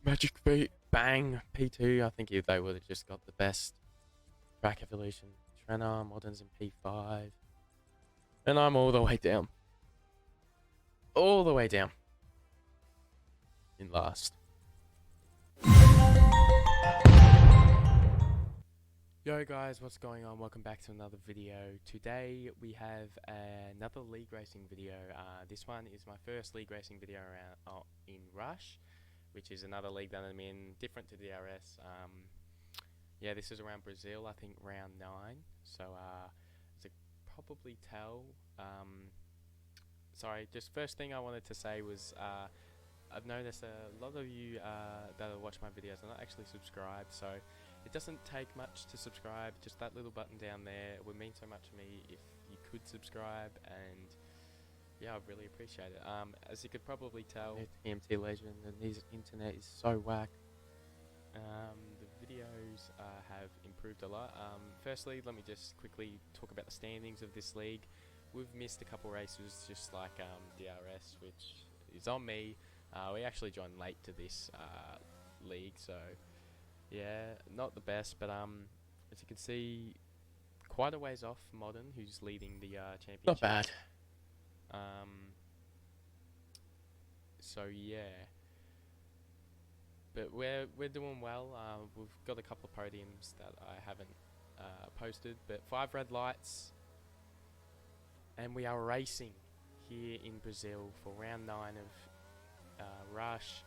Magic Feet, bang, P2. I think if they would have just got the best track evolution. Trenner, Moderns in P5. And I'm all the way down. All the way down. In last. Yo guys, what's going on? Welcome back to another video. Today we have another league racing video. This one is my first league racing video around in Rush, which is another league that I'm in, different to DRS. Yeah, this is around Brazil, I think round 9. So as you probably tell, sorry, just first thing I wanted to say was I've noticed a lot of you that watch my videos are not actually subscribed, so it doesn't take much to subscribe. Just that little button down there would mean so much to me if you could subscribe, and yeah, I'd really appreciate it. As you could probably tell, TMT Legend and his internet is so whack. The videos have improved a lot. Firstly, let me just quickly talk about the standings of this league. We've missed a couple races, just like DRS, which is on me. We actually joined late to this league, so yeah, not the best, but as you can see, quite a ways off Modern, who's leading the championship. Not bad. So yeah, but we're doing well. We've got a couple of podiums that I haven't posted, but 5 red lights, and we are racing here in Brazil for round 9 of Rush.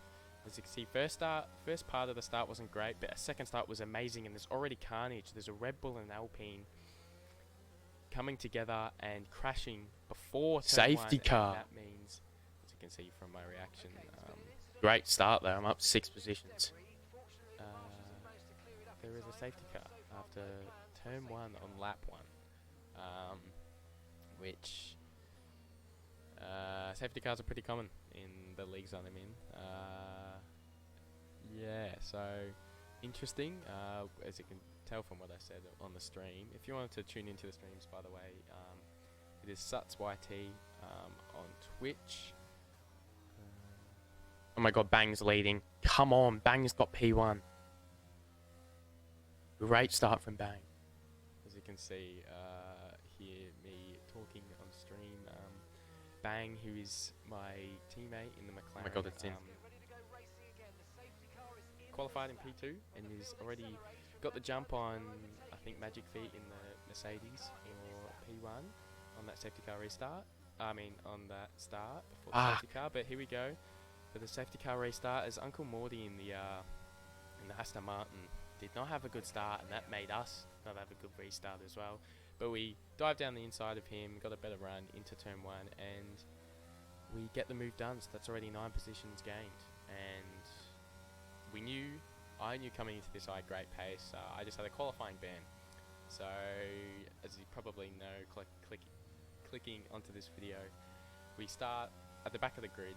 As you can see, first part of the start wasn't great, but a second start was amazing, and there's already carnage. There's a Red Bull and an Alpine coming together and crashing before Safety car. That means, as you can see from my reaction, Great start there. I'm up 6 positions. there is a safety car after turn 1 on lap 1, which safety cars are pretty common in the leagues that I'm in. Yeah, so interesting. As you can tell from what I said on the stream, if you wanted to tune into the streams, by the way, it is SutsYT on Twitch. Oh my god, Bang's leading. Come on, Bang's got P1. Great start from Bang. As you can see, hear me talking on stream. Bang, who is my teammate in the McLaren. Oh my god, it's in. Qualified in P2 and is already got the jump on, I think, Magic Feet in the Mercedes or P1 on that safety car restart. I mean, on that start before the safety car. But here we go for the safety car restart, as Uncle Morty in the Aston Martin did not have a good start, and that made us not have a good restart as well. But we dived down the inside of him, got a better run into turn 1, and we get the move done. So that's already 9 positions gained, and I knew coming into this I had great pace. I just had a qualifying ban. So as you probably know, clicking onto this video, we start at the back of the grid.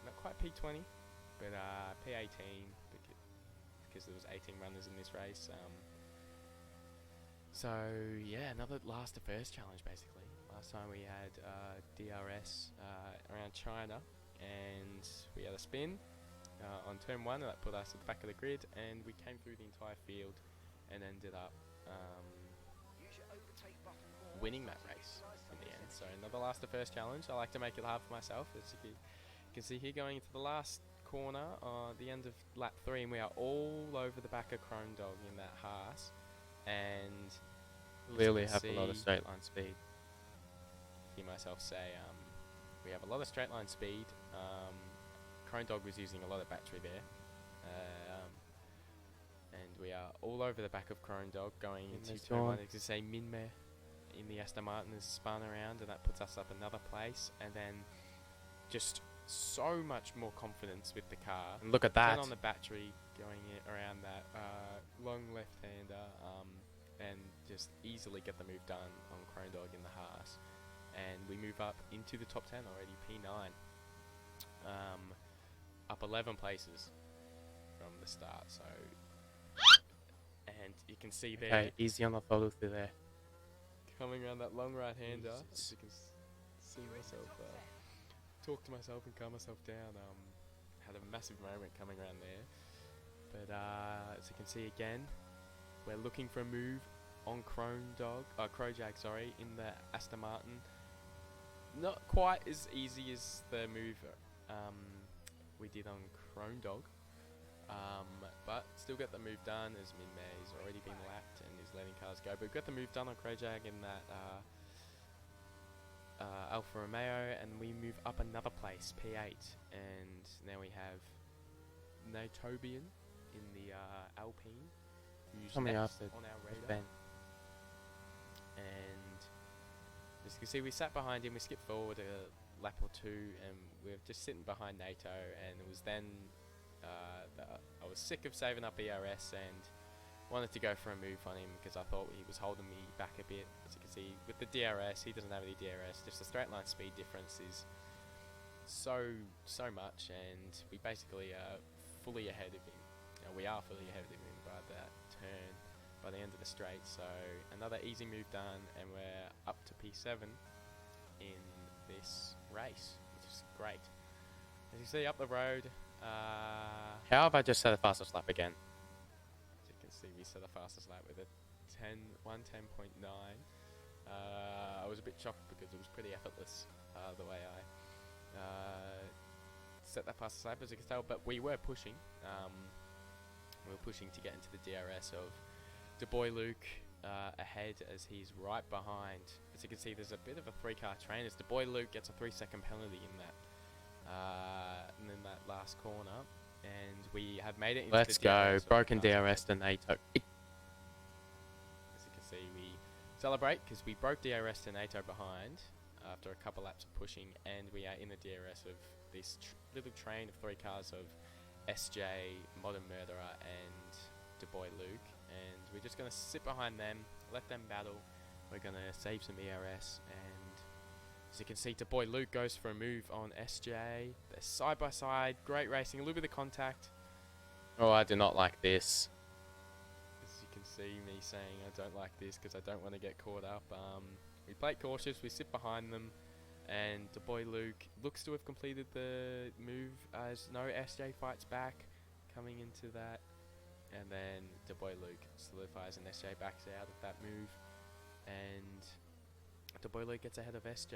Not quite P20, but P18 because there was 18 runners in this race. So yeah, another last to first challenge basically. Last time we had DRS around China, and we had a spin on turn 1, and that put us at the back of the grid, and we came through the entire field and ended up winning that race in the end. So another last to first challenge. I like to make it hard for myself, as you can see here, going into the last corner at the end of lap 3, and we are all over the back of Chrome Dog in that Haas, and Clearly have a lot of straight line speed. Hear myself say, we have a lot of straight line speed. Chrome Dog was using a lot of battery there, and we are all over the back of Chrome Dog going into turn 1. As you say, Minmay in the Aston Martin has spun around, and that puts us up another place, and then just so much more confidence with the car. And look at that. Turn on the battery, going around that long left-hander, and just easily get the move done on Chrome Dog in the Haas. And we move up into the top 10 already, P9. Up 11 places from the start, so... And you can see there... Okay, easy on the follow through there. Coming around that long right-hander, you can see myself... talk to myself and calm myself down. had a massive moment coming around there. But as you can see again, we're looking for a move on Crojag, sorry, in the Aston Martin. Not quite as easy as the move we did on Dog. But still got the move done as Min-May's already been lapped and is letting cars go. But we've got the move done on Crojag in that Alfa Romeo, and we move up another place, P8, and now we have Notobian in the Alpine, who's next on our radar. And as you can see, we sat behind him, we skipped forward a lap or two, and we were just sitting behind Nato, and it was then that I was sick of saving up ERS and wanted to go for a move on him because I thought he was holding me back a bit. As you can see, with the DRS, he doesn't have any DRS, just the straight line speed difference is so much, and we basically are fully ahead of him. We are fully ahead of him by that turn by the end of the straight, so another easy move done, and we're up to P7 in this race, which is great. As you see up the road, how have I just set a fastest lap again? As you can see, we set a fastest lap with a 110.9. I was a bit shocked because it was pretty effortless the way I set that fastest lap, as you can tell, but we were pushing. We were pushing to get into the DRS of DeBoy Luke ahead, as he's right behind. As you can see, there's a bit of a 3-car train as DeBoy Luke gets a 3-second penalty in that last corner, and we have made it into Let's the go. DRS Broken DRS to NATO. As you can see, we celebrate because we broke DRS to NATO behind after a couple laps of pushing, and we are in the DRS of this little train of 3 cars of SJ, Modern Murderer, and DeBoy Luke, and we're just going to sit behind them, let them battle. We're going to save some ERS, and as you can see, DeBoy Luke goes for a move on SJ. They're side by side, great racing, a little bit of contact. Oh, I do not like this. As you can see me saying I don't like this because I don't want to get caught up. We play it cautious, we sit behind them, and DeBoy Luke looks to have completed the move as no SJ fights back coming into that, and then DeBoy Luke solidifies and SJ backs out of that move, and DeBoy Luke gets ahead of SJ.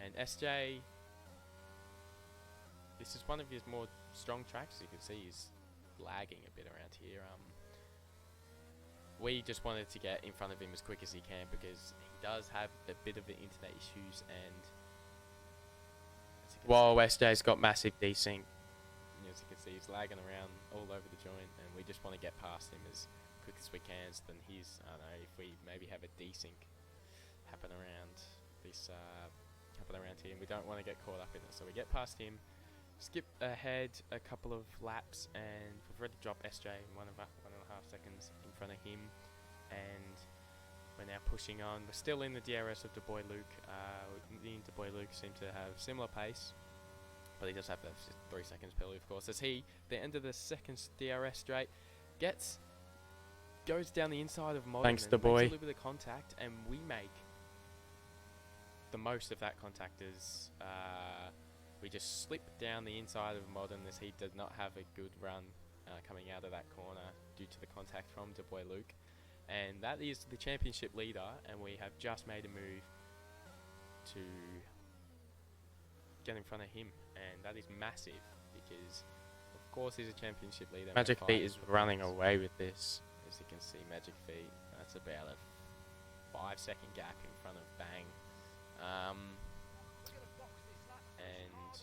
And SJ, this is one of his more strong tracks. You can see he's lagging a bit around here. We just wanted to get in front of him as quick as he can because he does have a bit of the internet issues, and whoa, SJ's got massive desync. As you can see, he's lagging around all over the joint, and we just want to get past him as quick as we can. So then he's, I don't know, if we maybe have a desync happen around this, happen around here, and we don't want to get caught up in it. So we get past him, skip ahead a couple of laps, and we've already dropped SJ 1.5 seconds in front of him, and we're now pushing on. We're still in the DRS of DeBoy Luke. Me and DeBoy Luke seem to have similar pace, but he does have the 3 seconds penalty, of course, as he, the end of the second DRS straight, goes down the inside of Modern. Thanks, and makes DeBoy. a little bit of contact, and we make the most of that contact as we just slip down the inside of Modern, as he did not have a good run coming out of that corner due to the contact from DeBoy Luke. And that is the championship leader, and we have just made a move to get in front of him, and that is massive because of course he's a championship leader. Magic Feet is running away with this. As you can see, Magic Feet, that's about a 5-second gap in front of Bang. And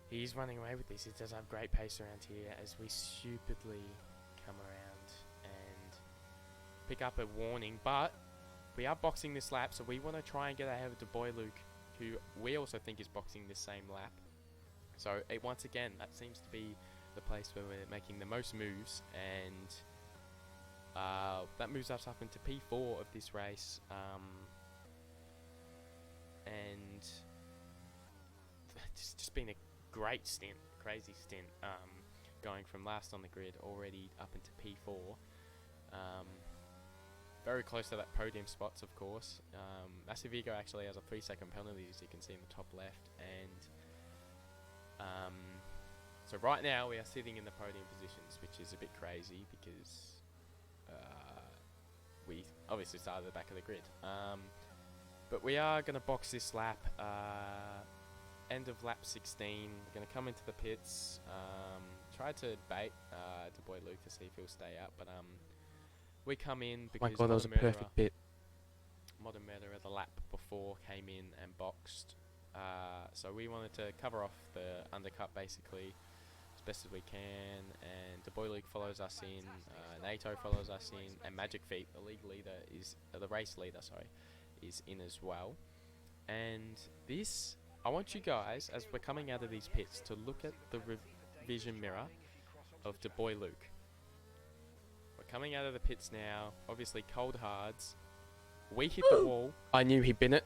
he's running away with this. He does have great pace around here as we stupidly come around and pick up a warning, but we are boxing this lap, so we want to try and get ahead of DeBoy Luke, who we also think is boxing this same lap. So once again, that seems to be the place where we're making the most moves, and that moves us up into P4 of this race, and it's just been a great stint, crazy stint, going from last on the grid already up into P4. very close to that podium spots, of course. Massive Ego actually has a 3-second penalty, as you can see in the top left, and so right now we are sitting in the podium positions, which is a bit crazy because we obviously started at the back of the grid. But we are going to box this lap. End of lap 16. We're going to come into the pits. Try to bait to Boy Luke to see if he'll stay out, but we come in because My God, that was a perfect bit. Modern Murderer the lap before came in and boxed. So we wanted to cover off the undercut basically as best as we can, and the Boy Luke follows us in, NATO follows us in, and Magic Feet, the league leader, is the race leader, sorry, is in as well. And this, I want you guys, as we're coming out of these pits, to look at the revision mirror of the Boy Luke. We're coming out of the pits now, obviously cold hards. We hit the wall. I knew he'd bin it.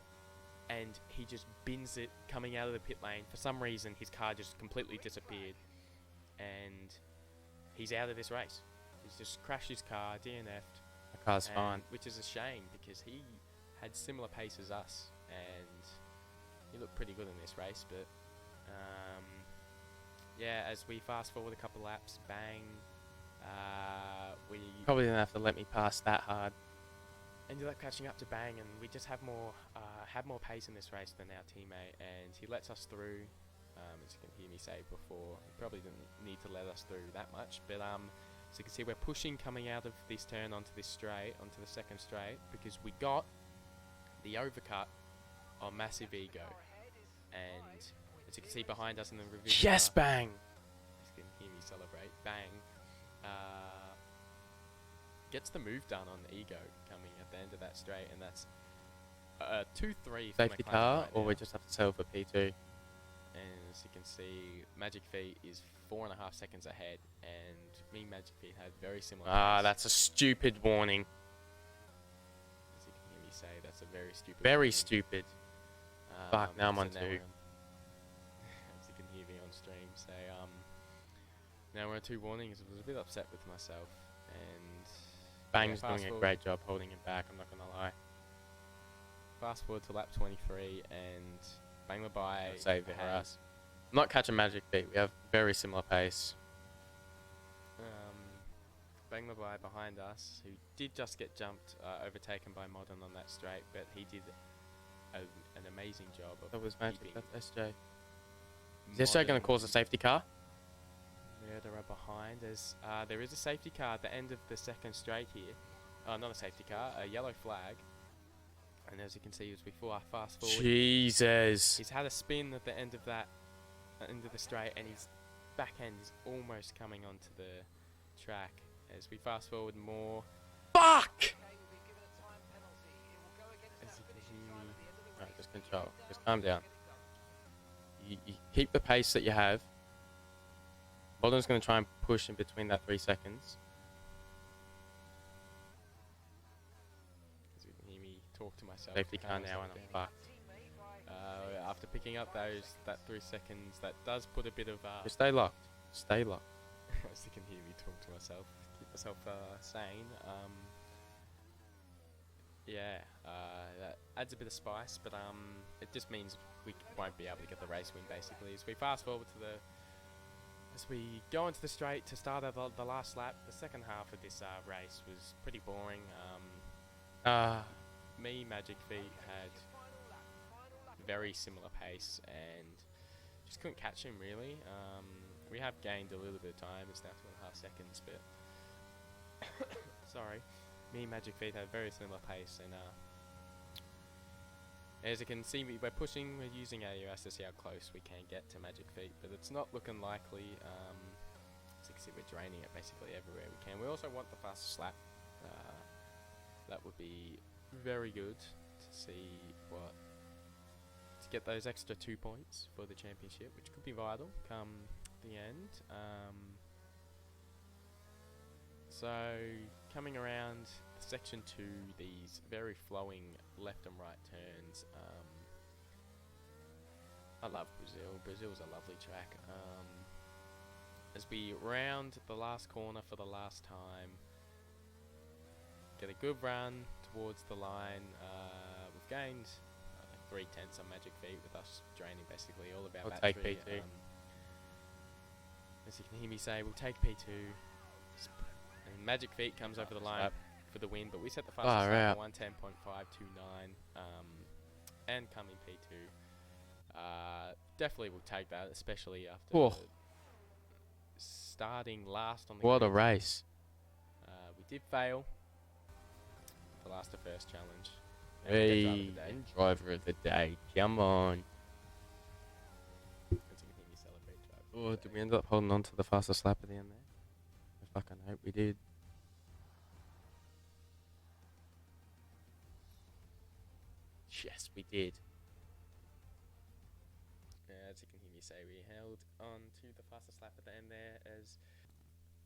And he just bins it coming out of the pit lane. For some reason, his car just completely disappeared. And he's out of this race. He's just crashed his car, DNF'd. The car's fine. Which is a shame, because he had similar pace as us. And he looked pretty good in this race. But, yeah, as we fast forward a couple laps, bang. We Probably didn't have to let me pass that hard. ended up catching up to Bang, and we just have more pace in this race than our teammate, and he lets us through. As you can hear me say before, he probably didn't need to let us through that much, but as you can see, we're pushing coming out of this turn onto this straight, onto the second straight, because we got the overcut on Massive Ego, and as you can see behind us in the revision, Yes, Bang! you can hear me celebrate. Bang gets the move done on Ego coming at the end of that straight, and that's 2-3 for Safety McLaren car, right or now. we just have to settle for P2. And as you can see, Magic Feet is 4.5 seconds ahead, and me, Magic Feet, had very similar. Ah, pace. that's a stupid warning. As you can hear me say, that's a very stupid. Very warning. stupid. Fuck, now I'm on 2. As you can hear me on stream say, now we're on 2 warnings. I was a bit upset with myself, and Bang's fast doing a forward- great job holding him back, I'm not gonna lie. Fast forward to lap 23, and Banglabai Save it for has us. I'm not catching Magic Feet, we have very similar pace. Banglabai behind us, who did just get jumped, overtaken by Modern on that straight, but he did an amazing job of That was Magic, keeping that's SJ. Is SJ gonna cause a safety car? Murderer behind. There is a safety car at the end of the second straight here. Not a safety car, a yellow flag. And as you can see, as we fast forward, Jesus. he's had a spin at the end of that, end of the straight, and his back end is almost coming onto the track. As we fast forward more, Fuck! as you can hear me, Right, just control. Just calm down. You keep the pace that you have. Modern's going to try and push in between that 3 seconds. as you can hear me talk to myself. Safety car calm now, myself and I'm down. fucked. After picking up that 3 seconds, that does put a bit of Just stay locked. Stay locked. as you can hear me talk to myself, keep myself sane. Yeah, that adds a bit of spice, but it just means we won't be able to get the race win basically. As we fast forward to as we go into the straight to start the last lap, the second half of this race was pretty boring. Me, Magic Feet had very similar pace and just couldn't catch him really. We have gained a little bit of time. It's now 2.5 seconds, but sorry. Me, Magic Feet had very similar pace, and as you can see, we're pushing. We're using AUS to see how close we can get to Magic Feet, but it's not looking likely. As you can see, we're draining it basically everywhere we can. We also want the fastest lap. That would be very good to see to get those extra 2 points for the championship, which could be vital come the end. So coming around section 2, these very flowing left and right turns. I love Brazil. Brazil's a lovely track. As we round the last corner for the last time, get a good run towards the line. We've gained 3/10 on Magic Feet with us draining basically all of our I'll battery. take P2. As you can hear me say, we'll take P2. And Magic Feet comes over the line for the win, but we set the fastest lap at 1:10.529 and come in P2. Definitely will take that, especially after starting last on the What a grid. race. We did fail the last to first challenge. Hey, driver of the day. Come on. As you can hear me celebrate driver of Oh, the did day. we end up holding on to the fastest lap at the end there? I fucking hope we did. Yes, we did. As you can hear me say, we held on to the fastest lap at the end there.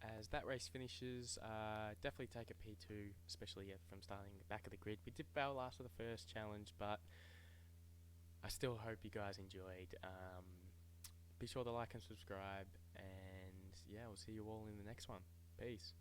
As that race finishes, definitely take a P2, especially from starting back of the grid. We did fail after the first challenge, but I still hope you guys enjoyed. Be sure to like and subscribe, and yeah, we'll see you all in the next one. Peace.